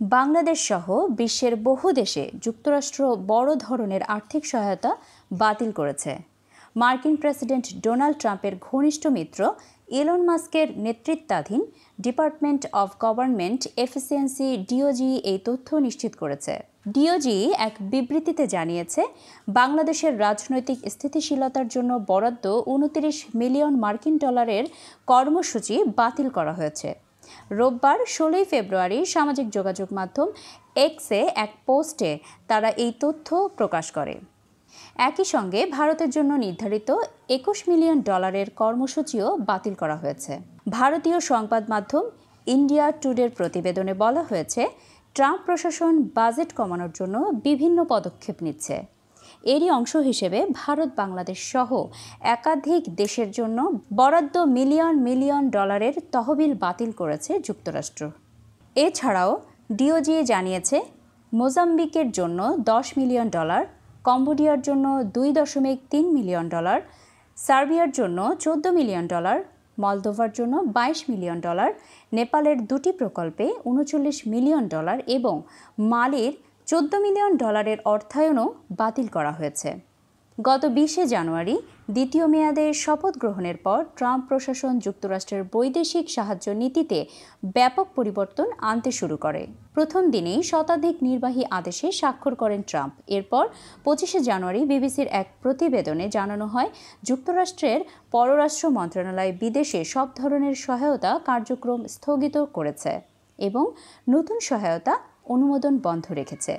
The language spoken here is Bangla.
বাংলাদেশ সহ বিশ্বের বহু দেশে যুক্তরাষ্ট্র বড় ধরনের আর্থিক সহায়তা বাতিল করেছে। মার্কিন প্রেসিডেন্ট ডোনাল্ড ট্রাম্পের ঘনিষ্ঠ মিত্র ইলন মাস্কের নেতৃত্বাধীন department of government efficiency DOG এই তথ্য নিশ্চিত করেছে। ডিওজি এক বিবৃতিতে জানিয়েছে, বাংলাদেশের রাজনৈতিক স্থিতিশীলতার জন্য বরাদ্দ 29 মিলিয়ন মার্কিন ডলারের কর্মসূচি বাতিল করা হয়েছে। রোববার 16 ফেব্রুয়ারি সামাজিক যোগাযোগ মাধ্যম এক্সে এক পোস্টে তারা এই তথ্য প্রকাশ করে। একই সঙ্গে ভারতের জন্য নির্ধারিত 21 মিলিয়ন ডলারের কর্মসূচিও বাতিল করা হয়েছে। ভারতীয় সংবাদ মাধ্যম ইন্ডিয়া টুডের প্রতিবেদনে বলা হয়েছে, ট্রাম্প প্রশাসন বাজেট কমানোর জন্য বিভিন্ন পদক্ষেপ নিচ্ছে। এরই অংশ হিসেবে ভারত, বাংলাদেশ সহ একাধিক দেশের জন্য বরাদ্দ মিলিয়ন মিলিয়ন ডলারের তহবিল বাতিল করেছে যুক্তরাষ্ট্র। এছাড়াও ডিওজি জানিয়েছে, মোজাম্বিকের জন্য 10 মিলিয়ন ডলার, কম্বোডিয়ার জন্য 2.3 মিলিয়ন ডলার, সার্বিয়ার জন্য 14 মিলিয়ন ডলার, মলদোভার জন্য 22 মিলিয়ন ডলার, নেপালের 2টি প্রকল্পে 39 মিলিয়ন ডলার এবং মালির 14 মিলিয়ন ডলারের অর্থায়নও বাতিল করা হয়েছে। গত 20 জানুয়ারি দ্বিতীয় মেয়াদে শপথ গ্রহণের পর ট্রাম্প প্রশাসন যুক্তরাষ্ট্রের বৈদেশিক সাহায্য নীতিতে ব্যাপক পরিবর্তন আনতে শুরু করে। প্রথম দিনেই শতাধিক নির্বাহী আদেশে স্বাক্ষর করেন ট্রাম্প। এরপর 25 জানুয়ারি বিবিসির এক প্রতিবেদনে জানানো হয়, যুক্তরাষ্ট্রের পররাষ্ট্র মন্ত্রণালয় বিদেশে সব ধরনের সহায়তা কার্যক্রম স্থগিত করেছে এবং নতুন সহায়তা অনুমোদন বন্ধ রেখেছে।